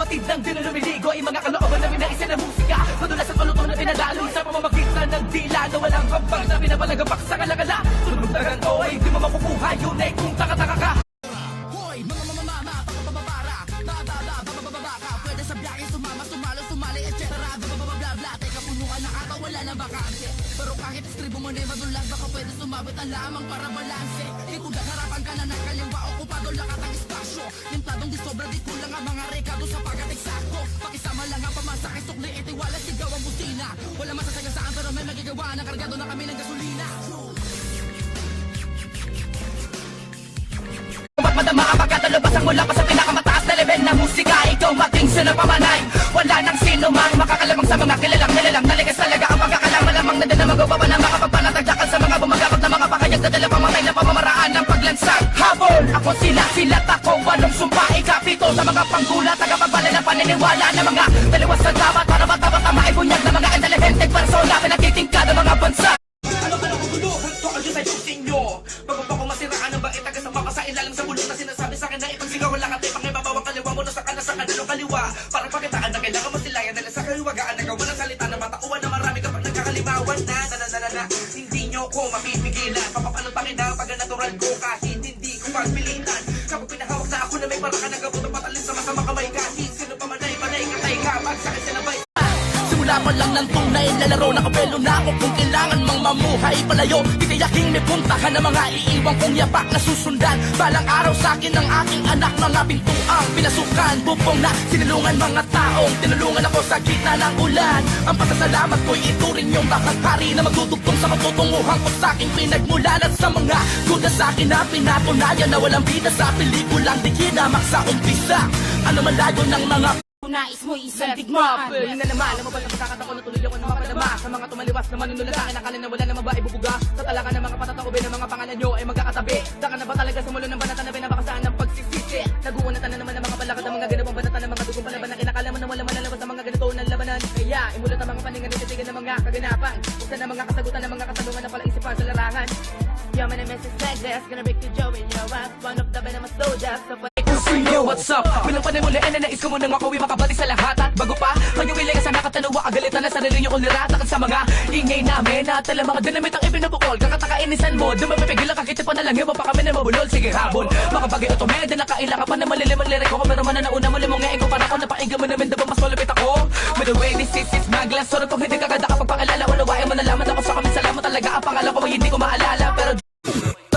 Kapatid ng di na lumiligo ay mga kalooban namin na isa na musika. Madulas at malutong na pinadalo sa pamamagitan ng dila na walang hambang na pinapalagapak sa kalagala. Tunog na ganito ay di mo makukuha yun ay kung taka-taka ka. Hoy, mga mamamama, papapabara, bababababababaka, pwede sa biyahe, sumama, sumalo, sumali, etc. Bababababla, teka punuan na ata, wala na bakante. Pero kahit istribo mo na madulas, baka pwede sumabit ang lamang para balanse. Ikudat harapan ka na ng kaliwa, okupado lakat ang espasyo. Limpladong di sobra, di kulang ang mga rekado sa pagat eksakto. Pakisama lang ang pamasakay, sukli, itiwala, sigaw ang busina. Wala masasagasaan pero may magagawa na kargado na kami ng gasolina. Madama ang pagkatalabasang mula pa sa pinakamataas na level na musika. Ikaw mating sila pamanay. Wala nang sino mang makakalamang sa mga kilalang nilalang. Naligas talaga ang pagkakalang malamang na din na magawa pa na makapagpanatagdakan sa mga bumagabag na mga pakayag na dala pamatay na pamamaraan ng paglansang habol. Ako sila ako, walong sumpa ikapito sa mga panggulat, tagapagbala ng paniniwala na mga taliwas na dapat para matapat na maibunyag na mga intelihenteng persona pinatitingkad ng mga bansa. Ano gugulo? Hunto ang Diyos ay Diyos inyo. Bago pa kung masiraan ang bait kasama pa sa ilalim sa bulong na sinasabi sa akin na ipagsigaw ang lakat ay pangibabawang kaliwa mo na sa kanalong kaliwa. Para pakitaan na kailangan mo silayan nila sa kaliwagaan na gawa ng salita na matauan na marami kapag nagkakalimawan na. Hindi nyo ko mapipigilan. Papapanutakin na pag natural ko kahit hindi ko pagpilitan. Kapag pinahawak na ako na may parakan ng gabot ang patalin sa masama kamay kahit sino pa man ay panay katay kapag sa akin sinabay. Simula pa lang ng tunay, lalaro na kapelo na ako kung kailangan mang mamuhay palayo. Di kayaking may puntahan na mga iiwang kong yapak na susundan. Balang araw sa akin ng aking anak, mga pintuang pinasukan, bubong na sinulungan mga taong tinulungan ako sa gitna ng ulan. Ang pasasalamat ko'y ituring yung bakakari na magtutugtong sa matutunguhan ko sa aking pinagmulan. At sa mga kuda sa akin na pinatunayan na walang bida sa pelikulang di kinamak sa umpisa. Ano malayo ng mga nais mo isang digmaan. Yun na naman, alam mo ba na pagkakataon na tuloy ako na mapadama sa mga tumaliwas na manunula sa akin. Akala na wala namang ba ibubuga sa talaga ng mga patataobe ng mga pangalan nyo ay magkakatabi. Saka na ba talaga sa mulo ng banatan na pinapakasaan ng pagsisisi? Naguunatan na naman ng mga balakad ng mga ganapang banatan ng mga dugong palaban na kinakala mo na wala malalabas ng mga ganito ng labanan. Kaya imulat ang mga paningan at titigan ng mga kaganapan. Buksan ng mga kasagutan ng mga katanungan na pala isipan sa larangan. Yo, my name is Negres, gonna break the Joe in your ass. One of the venomous soldiers, so Yo, what's up? Bilang panimuli ay nanais ko munang makuwi makabati sa lahat. At bago pa, kayo ilay sa nakatanawa agalitan na sarili nyo kung niratakan sa mga ingay namin. At tala mga dinamit ang ipinabukol, kakatakainisan mo. Di mapipigil ang kakita pa na lang yun, pa kami na mabulol. Sige habol, makapagay ito medya na kailangan pa na malilimang lirik ko. Pero man na nauna mo limong ngayon ko para ko napaiga mo namin diba mas malapit ako. By the way, this is Maglas. Sorry kung hindi kaganda kapag pangalaala. Walawain mo nalaman ako sa kami salamat talaga. Ang pangalan ko ay hindi ko maalala. Pero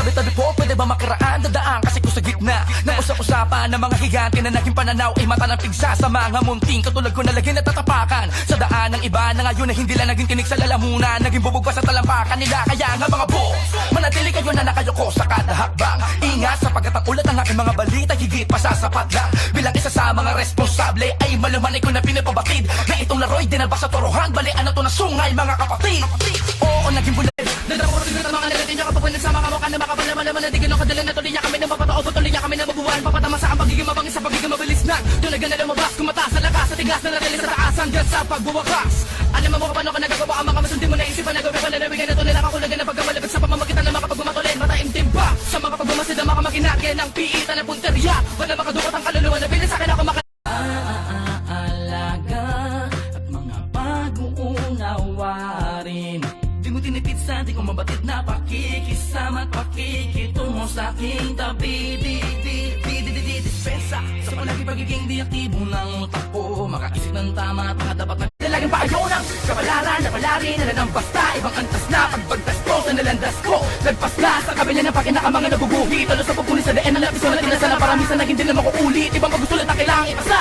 tabi-tabi po, pwede ba makaraan? Dadaan kasi ko sa gitna ng usap-usapan ng mga higante na naging pananaw ay mata ng pigsa sa mga munting katulad ko na lagi natatapakan sa daan ng iba na ngayon na hindi lang naging tinig sa lalamunan, naging bubog pa sa talampakan nila. Kaya nga mga boss, manatili kayo na nakayoko sa kada hakbang. Ingat sapagkat ang ulat ng aking mga balita higit pa sa sapat lang. Bilang isa sa mga responsable ay malumanay ko na pinapabatid na itong laro'y dinalba sa torohan. Balian na to na sungay mga kapatid. Oo, naging bulan dadako rin ng mga nalatin nyo kapag sa mga mukha na makapalaman na di ganun kadali na tuloy niya kami na mapatao tuloy niya kami na mabuhan papatama sa ang pagiging mabangis sa pagiging mabilis na tunagan na lumabas kumataas sa lakas sa tigas na natili sa taas hanggang sa pagbuwakas. Alam mo paano ka nagagawa ang mga masundi mo na isipan na gawin pananawigan na tuloy nakakulagan na pagkamalabit sa pamamagitan ng mga pagbumatulin mataimtim pa sa mga pagbumasid ang mga makinakya ng piitan ng punteriya wala makadukot ang kaluluwa na bilis sa akin ako alaga at mga pag-uunawarin. Di mo tinipid sa di ko mabatid na pakikisama at pakikitungo sa aking tabi. Dispensa sa palagi pagiging di aktibo ng utak ko. Makaisip ng tama at mga dapat na laging paayaw ng kapalaran na palarin na ng basta. Ibang antas na pagbagtas ko sa nalandas ko. Lagpas na sa kabila ng pakinaka mga nabubuhi. Talo sa pagpunin sa daan na lapis na tinasa na paramisan naging din na makuulit. Ibang magustulat na kailangang ipasa.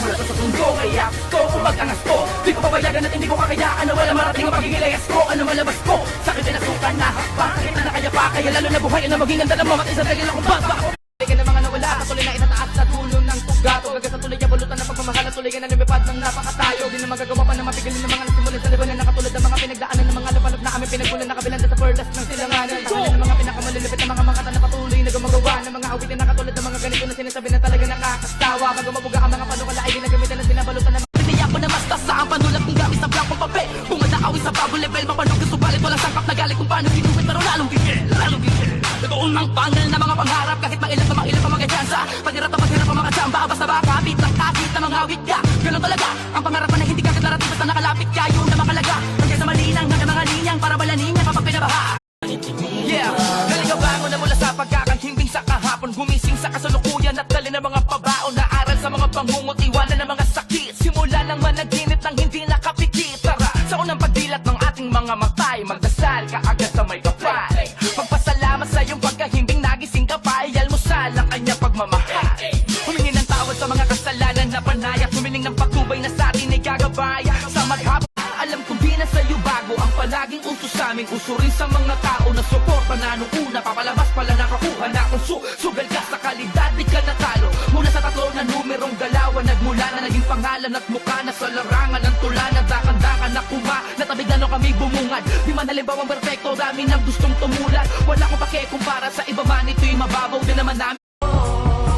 Mula sa sundo kaya ko umagangas ko. Di ko papayagan at hindi ko kakayaan na wala marating ang pagiging layas ko. Ano malabas ko sa akin pinasukan na bakit na nakaya pa kaya lalo na buhay na maging ganda ng mga isang regil akong baba. Tuloy ka ng mga nawala katuloy na itataas sa dulo ng tugato. Gaga sa tuloy ka bulutan ng pagmamahal at tuloy ka na lumipad ng napakatayo. Di na magagawa pa na mapigilin ng mga nasimulan sa libanan na katulad ng mga pinagdaanan ng mga lapalap na kami pinagbulan na kabilanda sa perlas ng silanganan. Tangalan ng mga pinakamalulupit na mga kata na patuloy na gumagawa ng mga awitin na katulad ng mga ganito na sinasabi na talaga nakakastawa. Bago mabuga ang mga panukala ay ginagamitan at binabalutan ng piniyak ko na mas tasa ang panulat kong gamit sa blankong papel. Bumanda awit sa bago level mapanog subalit walang sangkap na galit kung paano ginuwit pero lalong gigil. Totoo ng pangal na mga pangarap kahit mailan pa mga tsansa. Paghirap ang mga tsamba basta ba kapit ng kapit ng mga awit ka. Ganun talaga, ang pangarapan na hindi ka narating basta nakalapit ka. Yun na makalaga, hanggang sa malinang, hanggang mga linyang, para balanin niya kapag pinabaha. Yeah, naligabangon na mula sa pagkakahimbing sa kahapon. Gumising sa kasalukuyan at dali ng mga pabaon. Naaral sa mga pangungot, iwanan ng mga sakit. Simula ng managinip ng hindi nakapikit. Tara, sa unang pagdilat ng ating mga matay, magdasal ka agad sa may kapal. Magpasalamat sa iyong pagkahimbing, nagising ka pa, ialmusal ang kanyang pagmamahal. Humingi ng tawad sa mga kasalanan na panay at humiling ng patnubay na sa atin ay gagabay. Sa maghapon, alam ko di na sa'yo bago ang palaging uso sa amin. Uso rin sa mga tao na suporta na nung una. Papalabas pala nakakuha na kung sugal ka sa kalidad, di ka natalo. Mula sa tatlo na numerong galawan, nagmula na naging pangalan at mukha na sa larangan ng tula na dakan-dakan na kuma. Natabig na nung kami bumungad. Di man halimbawang perfecto, dami nang gustong tumulat. Wala ko pake kumpara sa iba man, ito'y mababaw din naman namin.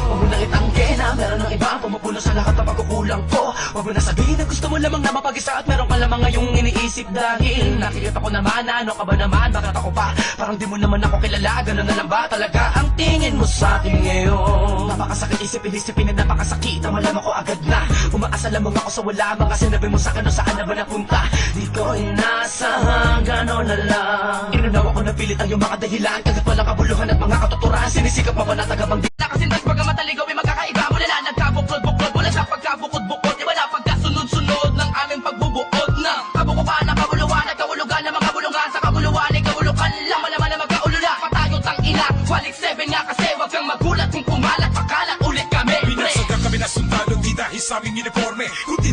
Huwag mo nang itanggi na meron ng iba pumupuno sa lahat ng pagkukulang ko. Huwag mo na sabihin na gusto mo lamang na mapag-isa at meron ka lamang ngayong iniisip. Dahil nakikita ko naman na ano ka ba naman, bakit ako pa? Parang di mo naman ako kilala, ganun na lang ba talaga ang tingin mo sa akin ngayon? Napakasakit isipin at napakasakit, malaman ko agad na umaasa lamang ako sa wala, mga sinabi mo sa kano saan na ba napunta? Di ko inasahan, gano'n na lang. Inunawa ko na pilit ang iyong mga dahilan, kagat walang kabuluhan at mga katuturan. Sinisikap pa ba na tagabang Nakasintas pag mataligaw ay magkakaiba. Mula na nagkabuklod-buklod, mula sa pagkabukod-bukod. Iba na pagkasunod-sunod ng aming pagbubuod na kabukukan ng kabuluhan at kahulugan ng mga bulungan. Sa kabuluhan ay kahulukan lang, malaman na magkaulula. Patayot ang ina, walik 7 nga kasi wag kang magulat kung kumalat. Pakalat ulit kami, pre. Binasag kami na sundalo, di dahil sa aming uniforme, kundi